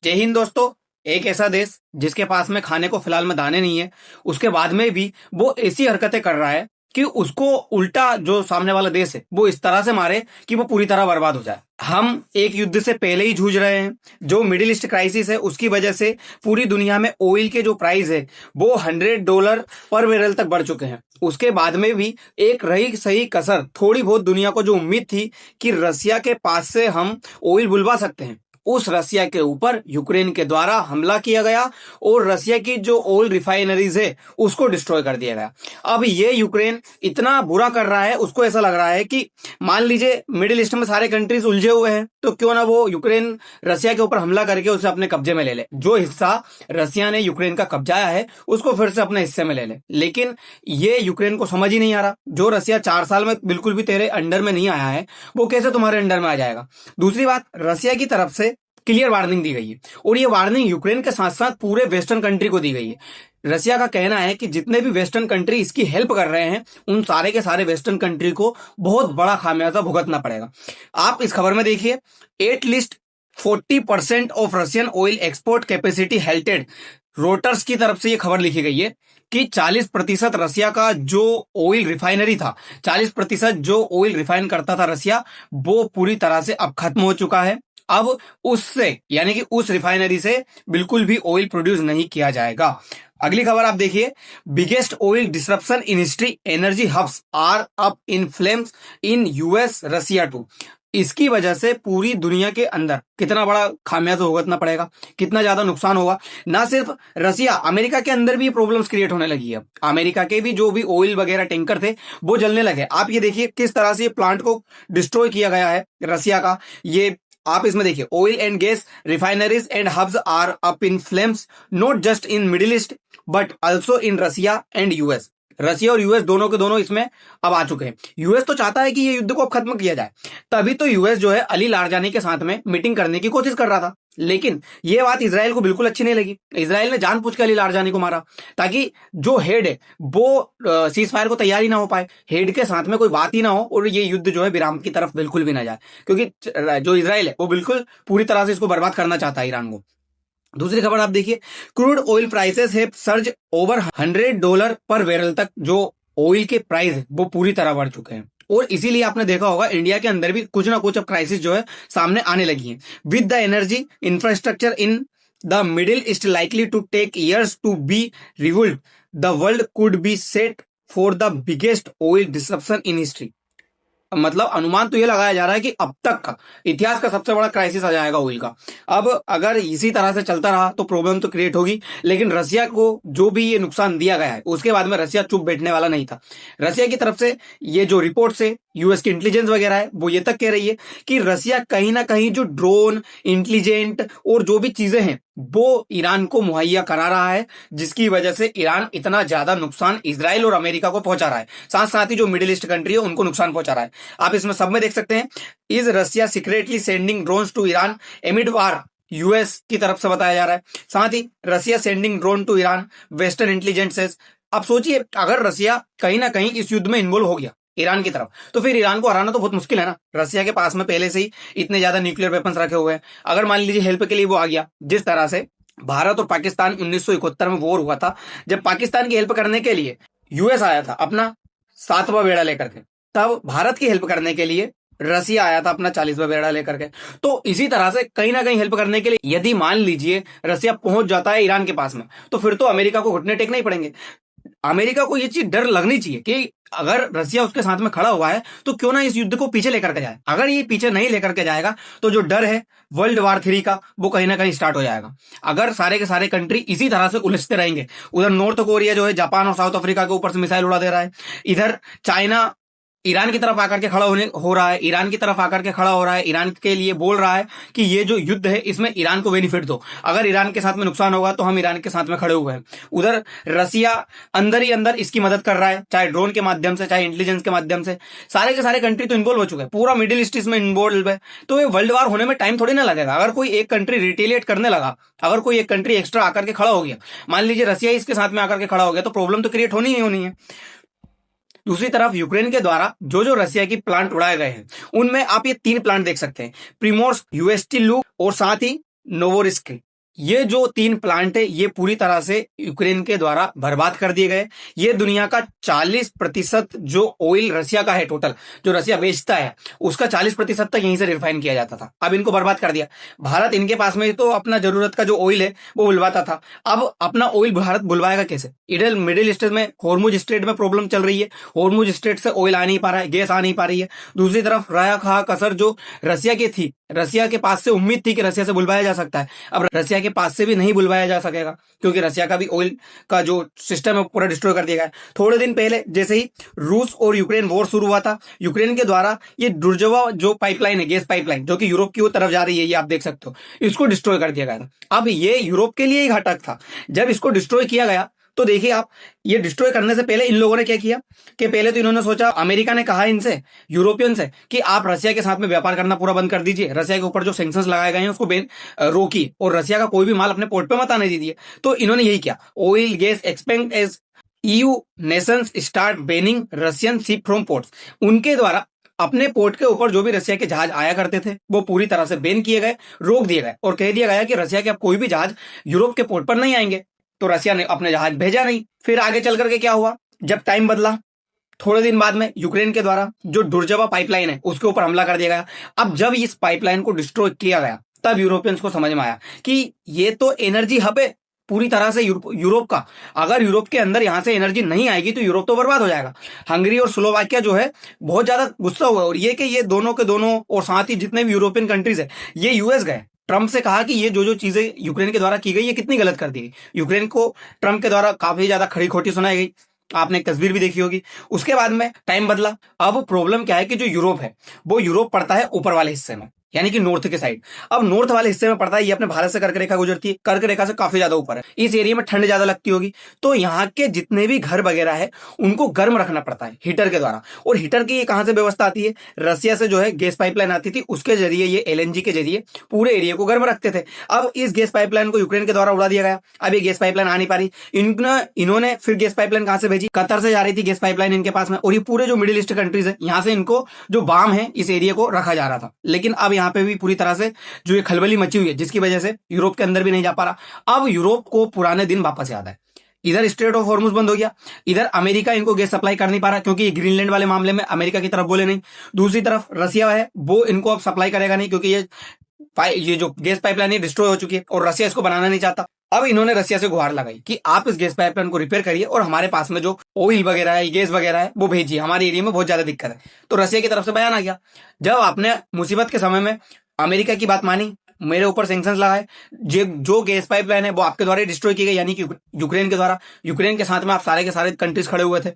जय हिंद दोस्तों। एक ऐसा देश जिसके पास में खाने को फिलहाल में दाने नहीं है, उसके बाद में भी वो ऐसी हरकतें कर रहा है कि उसको उल्टा जो सामने वाला देश है वो इस तरह से मारे कि वो पूरी तरह बर्बाद हो जाए। हम एक युद्ध से पहले ही जूझ रहे हैं। जो मिडिल ईस्ट क्राइसिस है उसकी वजह से पूरी दुनिया में ऑयल के जो प्राइस है वो $100 पर बैरल तक बढ़ चुके हैं। उसके बाद में भी एक रही सही कसर थोड़ी बहुत दुनिया को जो उम्मीद थी कि रसिया के पास से हम ऑयल बुलवा सकते हैं, उस रसिया के ऊपर यूक्रेन के द्वारा हमला किया गया और रसिया की जो ऑयल रिफाइनरीज है उसको डिस्ट्रॉय कर दिया गया। अब ये यूक्रेन इतना बुरा कर रहा है, उसको ऐसा लग रहा है कि मान लीजिए मिडिल ईस्ट में सारे कंट्रीज उलझे हुए हैं तो क्यों ना वो यूक्रेन रसिया के ऊपर हमला करके उसे अपने कब्जे में ले ले। जो हिस्सा रसिया ने यूक्रेन का कब्जाया है उसको फिर से अपने हिस्से में ले ले। लेकिन ये यूक्रेन को समझ ही नहीं आ रहा, जो रसिया 4 साल में बिल्कुल भी तेरे अंडर में नहीं आया है वो कैसे तुम्हारे अंडर में आ जाएगा। दूसरी बात, रसिया की तरफ से क्लियर वार्निंग दी गई है और ये वार्निंग यूक्रेन के साथ साथ पूरे वेस्टर्न कंट्री को दी गई है। रसिया का कहना है कि जितने भी वेस्टर्न कंट्री इसकी हेल्प कर रहे हैं उन सारे के सारे वेस्टर्न कंट्री को बहुत बड़ा खामियाजा भुगतना पड़ेगा। आप इस खबर में देखिए, at least 40% of Russian oil export capacity halted. Reuters की तरफ से ये खबर लिखी गई है कि 40% रसिया का जो ऑयल रिफाइनरी था, 40% जो ऑयल रिफाइन करता था रसिया, वो पूरी तरह से अब खत्म हो चुका है। अब उससे यानी कि उस रिफाइनरी से बिल्कुल भी ऑयल प्रोड्यूस नहीं किया जाएगा। अगली खबर आप देखिए, biggest oil disruption in history, energy hubs are up in flames in US Russia too. इसकी वजह से पूरी दुनिया के अंदर कितना बड़ा खामियाजा भुगतना पड़ेगा, कितना ज्यादा नुकसान होगा। ना सिर्फ रसिया, अमेरिका के अंदर भी प्रॉब्लम्स क्रिएट होने लगी है। अमेरिका के भी जो भी ऑयल वगैरह टैंकर थे वो जलने लगे। आप ये देखिए किस तरह से ये प्लांट को डिस्ट्रॉय किया गया है रसिया का। ये आप इसमें देखिए, oil and gas refineries and hubs are up in flames not just in Middle East but also in Russia and US. Russia और यूएस दोनों के दोनों इसमें अब आ चुके हैं। यूएस तो चाहता है कि ये युद्ध को अब खत्म किया जाए, तभी तो यूएस जो है अली लारजानी के साथ में मीटिंग करने की कोशिश कर रहा था। लेकिन ये बात इसराइल को बिल्कुल अच्छी नहीं लगी। इसराइल ने जानबूझ के अली लारजानी को मारा ताकि जो हेड है वो सीज फायर को तैयार ही ना हो पाए, हेड के साथ में कोई बात ही ना हो और ये युद्ध जो है विराम की तरफ बिल्कुल भी ना जाए, क्योंकि जो इसराइल है वो बिल्कुल पूरी तरह से इसको बर्बाद करना चाहता है ईरान को। दूसरी खबर आप देखिए, क्रूड ऑयल प्राइसेस है सर्ज ओवर $100 पर बैरल तक। जो ऑयल के प्राइस है वो पूरी तरह बढ़ चुके हैं और इसीलिए आपने देखा होगा इंडिया के अंदर भी कुछ ना कुछ अब क्राइसिस जो है सामने आने लगी है। With the energy infrastructure in the Middle East likely to take years to be revolve, the world could be set for the biggest oil disruption in history. मतलब अनुमान तो ये लगाया जा रहा है कि अब तक का इतिहास का सबसे बड़ा क्राइसिस आ जाएगा ऑयल का। अब अगर इसी तरह से चलता रहा तो प्रॉब्लम तो क्रिएट होगी, लेकिन रसिया को जो भी ये नुकसान दिया गया है उसके बाद में रसिया चुप बैठने वाला नहीं था। रसिया की तरफ से ये जो रिपोर्ट से यूएस की इंटेलिजेंस वगैरह है वो ये तक कह रही है कि रसिया कहीं ना कहीं जो ड्रोन, इंटेलिजेंट और जो भी चीजें हैं वो ईरान को मुहैया करा रहा है, जिसकी वजह से ईरान इतना ज्यादा नुकसान इजराइल और अमेरिका को पहुंचा रहा है, साथ साथ ही जो मिडिल ईस्ट कंट्री है उनको नुकसान पहुंचा रहा है। आप इसमें सब में देख सकते हैं, is Russia secretly sending drones to Iran amid war, US की तरफ से बताया जा रहा है। साथ ही Russia sending drone to Iran, western intelligence. आप सोचिए, अगर रसिया कहीं ना कहीं इस युद्ध में इन्वॉल्व हो गया ईरान की तरफ तो फिर ईरान को हराना तो बहुत मुश्किल है ना। रसिया के पास में पहले से ही इतने ज्यादा न्यूक्लियर वेपन्स रखे हुए हैं। अगर मान लीजिए हेल्प के लिए वो आ गया, जिस तरह से भारत और पाकिस्तान 1971 में वॉर हुआ था, जब पाकिस्तान की हेल्प करने के लिए यूएस आया था अपना 7वां बेड़ा लेकर के, तब भारत की हेल्प करने के लिए रसिया आया था अपना 40वां बेड़ा लेकर के। तो इसी तरह से कहीं ना कहीं हेल्प करने के लिए यदि मान लीजिए रसिया पहुंच जाता है ईरान के पास में, तो फिर तो अमेरिका को घुटने टेकने ही पड़ेंगे। अमेरिका को ये चीज डर लगनी चाहिए कि अगर रसिया उसके साथ में खड़ा हुआ है तो क्यों ना इस युद्ध को पीछे लेकर के जाए। अगर ये पीछे नहीं लेकर के जाएगा तो जो डर है वर्ल्ड वार 3 का वो कहीं ना कहीं स्टार्ट हो जाएगा। अगर सारे के सारे कंट्री इसी तरह से उलझते रहेंगे, उधर नॉर्थ कोरिया जो है जापान और साउथ अफ्रीका के ऊपर से मिसाइल उड़ा दे रहा है, इधर चाइना ईरान की तरफ आकर के खड़ा हो रहा है, ईरान की तरफ आकर के खड़ा हो रहा है, ईरान के लिए बोल रहा है कि ये जो युद्ध है इसमें ईरान को बेनिफिट दो, अगर ईरान के साथ में नुकसान होगा तो हम ईरान के साथ में खड़े हुए हैं। उधर रसिया अंदर ही अंदर इसकी मदद कर रहा है, चाहे ड्रोन के माध्यम से चाहे इंटेलिजेंस के माध्यम से। सारे के सारे कंट्री तो इन्वॉल्व हो चुके हैं, पूरा मिडिल ईस्ट इसमें इन्वॉल्व है। तो ये वर्ल्ड वार होने में टाइम थोड़ी ना लगेगा। अगर कोई एक कंट्री रिटेलिएट करने लगा, अगर कोई एक कंट्री एक्स्ट्रा आकर के खड़ा हो गया, मान लीजिए रसिया इसके साथ में आकर के खड़ा हो गया, तो प्रॉब्लम तो क्रिएट होनी ही होनी है। दूसरी तरफ यूक्रेन के द्वारा जो जो रसिया की प्लांट उड़ाए गए हैं उनमें आप ये 3 प्लांट देख सकते हैं, प्रिमोर्स्क, यूएसटी लू और साथ ही नोवोरिस्क। ये जो 3 प्लांट है ये पूरी तरह से यूक्रेन के द्वारा बर्बाद कर दिए गए। ये दुनिया का 40% जो ऑयल रसिया का है, टोटल जो रसिया बेचता है उसका 40% तक यहीं से रिफाइन किया जाता था। अब इनको बर्बाद कर दिया। भारत इनके पास में तो अपना जरूरत का जो ऑयल है वो बुलवाता था। अब अपना ऑयल भारत बुलवाएगा कैसे? इधर मिडिल ईस्ट में हॉर्मुज स्ट्रेट में प्रॉब्लम चल रही है, हॉर्मुज स्ट्रेट से ऑयल आ नहीं पा रहा है, गैस आ नहीं पा रही है। दूसरी तरफ रहा खा कसर जो रसिया की थी, रसिया के पास से उम्मीद थी कि रसिया से बुलवाया जा सकता है, अब रसिया के पास से भी नहीं बुलवाया जा सकेगा क्योंकि रसिया का भी ऑयल का जो सिस्टम है पूरा डिस्ट्रॉय कर दिया गया है। थोड़े दिन पहले जैसे ही रूस और यूक्रेन वॉर शुरू हुआ था, यूक्रेन के द्वारा ये दुर्जवा जो पाइपलाइन है, गैस पाइपलाइन जो कि यूरोप की ओर तरफ जा रही है, ये आप देख सकते हो, इसको डिस्ट्रॉय कर दिया गया था। अब ये यूरोप के लिए ही घातक था। जब इसको डिस्ट्रॉय किया गया तो देखिए आप, ये डिस्ट्रॉय करने से पहले इन लोगों ने क्या किया कि पहले तो इन्होंने सोचा, अमेरिका ने कहा इनसे, यूरोपियन से, कि आप रसिया के साथ में व्यापार करना पूरा बंद कर दीजिए, रसिया के ऊपर जो सैंक्शंस लगाए गए हैं उसको रोकी और रसिया का कोई भी माल अपने पोर्ट पे मत आने दीजिए। तो इन्होंने यही किया, oil gas expand as EU nations start banning Russian ship from ports. उनके द्वारा अपने पोर्ट के ऊपर जो भी रसिया के जहाज आया करते थे वो पूरी तरह से बैन किए गए, रोक दिए गए और कह दिया गया कि रसिया के अब कोई भी जहाज यूरोप के पोर्ट पर नहीं आएंगे। तो रसिया ने अपने जहाज भेजा नहीं। फिर आगे चल करके क्या हुआ, जब टाइम बदला, थोड़े दिन बाद में यूक्रेन के द्वारा जो दुर्जवा पाइपलाइन है उसके ऊपर हमला कर दिया गया। अब जब इस पाइपलाइन को डिस्ट्रॉय किया गया तब यूरोपियंस को समझ में आया कि ये तो एनर्जी हब है पूरी तरह से यूरोप का। अगर यूरोप के अंदर यहां से एनर्जी नहीं आएगी तो यूरोप तो बर्बाद हो जाएगा। हंगरी और स्लोवाकिया जो है बहुत ज्यादा गुस्सा हुआ और ये कि ये दोनों के दोनों और साथ ही जितने भी यूरोपियन कंट्रीज है ये यूएस गए, ट्रंप से कहा कि ये जो जो चीजें यूक्रेन के द्वारा की गई ये कितनी गलत कर दी गई। यूक्रेन को ट्रंप के द्वारा काफी ज्यादा खड़ी खोटी सुनाई गई, आपने एक तस्वीर भी देखी होगी। उसके बाद में टाइम बदला। अब प्रॉब्लम क्या है कि जो यूरोप है वो यूरोप पड़ता है ऊपर वाले हिस्से में, यानी कि नॉर्थ के साइड। अब नॉर्थ वाले हिस्से में पड़ता है, ये अपने भारत से कर्क रेखा गुजरती है, कर्क रेखा से काफी ज्यादा ऊपर है, इस एरिया में ठंड ज्यादा लगती होगी। तो यहाँ के जितने भी घर वगैरह है उनको गर्म रखना पड़ता है हीटर के द्वारा। और हीटर की ये कहां से व्यवस्था आती है, रसिया से जो है गैस पाइपलाइन आती थी, उसके जरिए ये LNG के जरिए पूरे एरिया को गर्म रखते थे। अब इस गैस पाइपलाइन को यूक्रेन के द्वारा उड़ा दिया गया। अब ये गैस पाइपलाइन आ नहीं पा रही। इन्होंने फिर गैस पाइपलाइन कहां से भेजी, कतर से जा रही थी गैस पाइपलाइन इनके पास में, और ये पूरे जो मिडिल ईस्ट कंट्रीज है यहां से इनको जो बाम है इस एरिया को रखा जा रहा था। लेकिन अब यहाँ पे भी पूरी तरह से जो ये खलबली मची हुई है जिसकी वजह से यूरोप के अंदर भी नहीं जा पा रहा। अब यूरोप को पुराने दिन वापस याद है। इधर स्ट्रेट ऑफ हॉर्मुज बंद हो गया, इधर अमेरिका इनको गैस सप्लाई कर नहीं पा रहा क्योंकि ये ग्रीनलैंड वाले मामले में अमेरिका की तरफ बोले नहीं। दूसरी तरफ रसिया है वो इनको अब सप्लाई करेगा नहीं क्योंकि ये जो गैस पाइपलाइन है डिस्ट्रॉय हो चुकी है और रसिया इसको बनाना नहीं चाहता। अब इन्होंने रसिया से गुहार लगाई कि आप इस गैस पाइपलाइन को रिपेयर करिए और हमारे पास में जो ऑयल वगैरह है, गैस वगैरह है वो भेजिए, हमारे एरिया में बहुत ज्यादा दिक्कत है। तो रसिया की तरफ से बयान आ गया। जब आपने मुसीबत के समय में अमेरिका की बात मानी, मेरे ऊपर सैंक्शंस लगाए, जो गैस पाइपलाइन है वो आपके द्वारा डिस्ट्रॉय की गई, यानी कि यूक्रेन के द्वारा, यूक्रेन के साथ में आप सारे के सारे कंट्रीज खड़े हुए थे।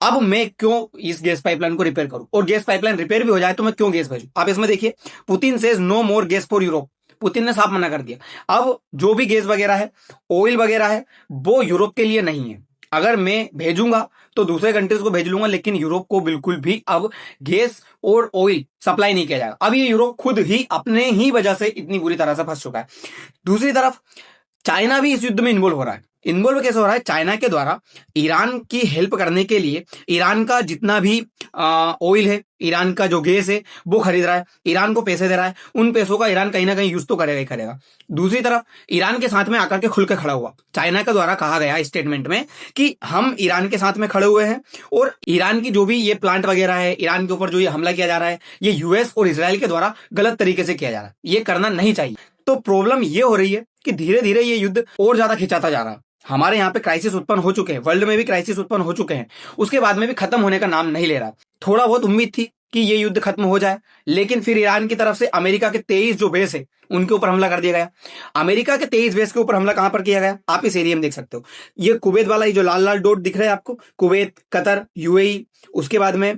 अब मैं क्यों इस गैस पाइपलाइन को रिपेयर करूं, और गैस पाइपलाइन रिपेयर भी हो जाए तो मैं क्यों गैस भेजूं। आप इसमें देखिए, Putin says no more gas for Europe. Putin ने साफ मना कर दिया। अब जो भी गैस वगैरह है, ऑयल वगैरह है, वो यूरोप के लिए नहीं है। अगर मैं भेजूंगा तो दूसरे कंट्रीज को भेज लूंगा, लेकिन यूरोप को बिल्कुल भी अब गैस और ऑयल सप्लाई नहीं किया जाएगा। अब ये यूरोप खुद ही अपने ही वजह से इतनी बुरी तरह से फंस चुका है। दूसरी तरफ चाइना भी इस युद्ध में इन्वॉल्व हो रहा है। इन्वॉल्व कैसे हो रहा है, चाइना के द्वारा ईरान की हेल्प करने के लिए ईरान का जितना भी ऑयल है, ईरान का जो गैस है वो खरीद रहा है, ईरान को पैसे दे रहा है। उन पैसों का ईरान कहीं ना कहीं यूज तो करेगा ही करेगा। दूसरी तरफ ईरान के साथ में आकर के खुल के खड़ा हुआ। चाइना के द्वारा कहा गया स्टेटमेंट में कि हम ईरान के साथ में खड़े हुए हैं और ईरान की जो भी ये प्लांट वगैरह है, ईरान के ऊपर जो ये हमला किया जा रहा है, ये यूएस और इसराइल के द्वारा गलत तरीके से किया जा रहा है, ये करना नहीं चाहिए। तो प्रॉब्लम ये हो रही है कि धीरे धीरे ये युद्ध और ज्यादा खिंचाता जा रहा है। हमारे यहाँ पे क्राइसिस उत्पन्न हो चुके हैं, वर्ल्ड में भी क्राइसिस उत्पन्न हो चुके हैं, उसके बाद में भी खत्म होने का नाम नहीं ले रहा। थोड़ा बहुत उम्मीद थी कि ये युद्ध खत्म हो जाए, लेकिन फिर ईरान की तरफ से अमेरिका के 23 जो बेस है उनके ऊपर हमला कर दिया गया। अमेरिका के 23 बेस के ऊपर हमला कहां पर किया गया, आप इस एरिया में देख सकते हो। ये कुवैत वाला, ये जो लाल लाल डॉट दिख रहा है आपको, कुवैत, कतर, यूएई, उसके बाद में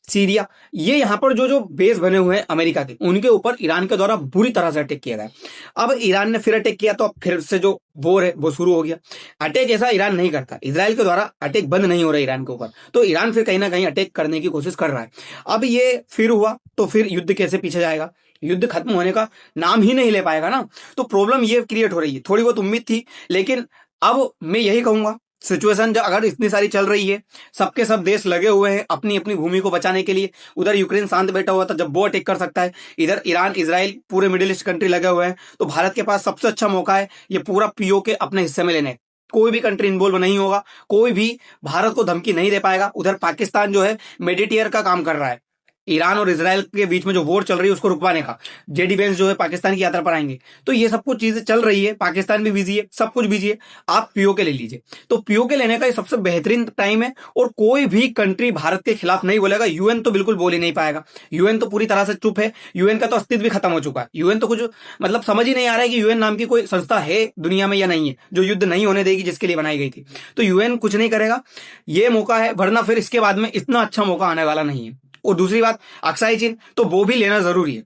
सीरिया, ये यहां पर जो जो बेस बने हुए हैं अमेरिका के, उनके ऊपर ईरान के द्वारा बुरी तरह से अटैक किया गया। अब ईरान ने फिर अटैक किया तो अब फिर से जो वॉर है वो शुरू हो गया। अटैक ऐसा ईरान नहीं करता, इजराइल के द्वारा अटैक बंद नहीं हो रहा ईरान के ऊपर, तो ईरान फिर कहीं ना कहीं अटैक करने की कोशिश कर रहा है। अब ये फिर हुआ तो फिर युद्ध कैसे पीछे जाएगा, युद्ध खत्म होने का नाम ही नहीं ले पाएगा ना। तो प्रॉब्लम ये क्रिएट हो रही है। थोड़ी बहुत उम्मीद थी, लेकिन अब मैं यही कहूंगा सिचुएशन जो अगर इतनी सारी चल रही है, सबके सब देश लगे हुए हैं अपनी अपनी भूमि को बचाने के लिए। उधर यूक्रेन शांत बैठा हुआ था, जब वो अटैक कर सकता है, इधर ईरान इसराइल पूरे मिडिल ईस्ट कंट्री लगे हुए हैं, तो भारत के पास सबसे अच्छा मौका है ये पूरा पीओके अपने हिस्से में लेने। कोई भी कंट्री इन्वॉल्व नहीं होगा, कोई भी भारत को धमकी नहीं दे पाएगा। उधर पाकिस्तान जो है मेडिटेयर का काम कर रहा है, ईरान और इसराइल के बीच में जो वॉर चल रही है उसको रुकवाने का। जेडी वेंस जो है पाकिस्तान की यात्रा पर आएंगे, तो ये सब कुछ चीजें चल रही है। पाकिस्तान भी बिजी है, सब कुछ बिजी है। आप पीओके ले लीजिए, तो पीओके लेने का ये सबसे बेहतरीन टाइम है, और कोई भी कंट्री भारत के खिलाफ नहीं बोलेगा। यूएन तो बिल्कुल बोल ही नहीं पाएगा, यूएन तो पूरी तरह से चुप है। यूएन का तो अस्तित्व भी खत्म हो चुका है। यूएन तो कुछ मतलब समझ ही नहीं आ रहा है कि यूएन नाम की कोई संस्था है दुनिया में या नहीं है, जो युद्ध नहीं होने देगी, जिसके लिए बनाई गई थी। तो यूएन कुछ नहीं करेगा, ये मौका है, वरना फिर इसके बाद में इतना अच्छा मौका आने वाला नहीं है। और दूसरी बात, अक्साई चीन, तो वो भी लेना जरूरी है,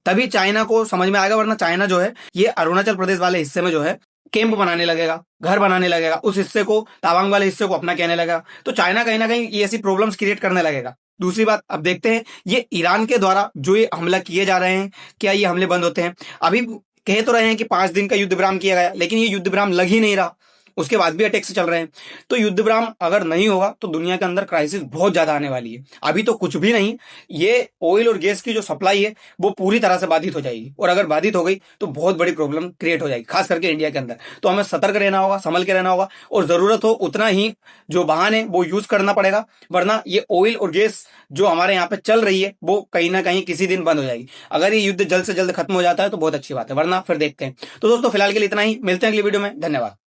तभी चाइना को समझ में आएगा। वरना चाइना जो है ये अरुणाचल प्रदेश वाले हिस्से में जो है कैंप बनाने लगेगा, घर बनाने लगेगा, उस हिस्से को, तावांग वाले हिस्से को अपना कहने लगेगा। तो चाइना कहीं ना कहीं ये ऐसी प्रॉब्लम्स क्रिएट करने लगेगा। दूसरी बात, अब देखते हैं ये ईरान के द्वारा जो ये हमला किए जा रहे हैं, क्या ये हमले बंद होते हैं? अभी कह तो रहे हैं कि 5 दिन का युद्ध विराम किया गया, लेकिन ये युद्ध विराम लग ही नहीं रहा, उसके बाद भी अटैक्स चल रहे हैं। तो युद्ध विराम अगर नहीं होगा तो दुनिया के अंदर क्राइसिस बहुत ज्यादा आने वाली है। अभी तो कुछ भी नहीं, ये ऑयल और गैस की जो सप्लाई है वो पूरी तरह से बाधित हो जाएगी, और अगर बाधित हो गई तो बहुत बड़ी प्रॉब्लम क्रिएट हो जाएगी, खास करके इंडिया के अंदर। तो हमें सतर्क रहना होगा, संभल के रहना होगा, और जरूरत हो उतना ही जो वाहन है वो यूज करना पड़ेगा। वरना ये ऑयल और गैस जो हमारे यहाँ पे चल रही है वो कहीं ना कहीं किसी दिन बंद हो जाएगी। अगर ये युद्ध जल्द से जल्द खत्म हो जाता है तो बहुत अच्छी बात है, वरना फिर देखते हैं। तो दोस्तों फिलहाल के लिए इतना ही, मिलते हैं अगली वीडियो में। धन्यवाद।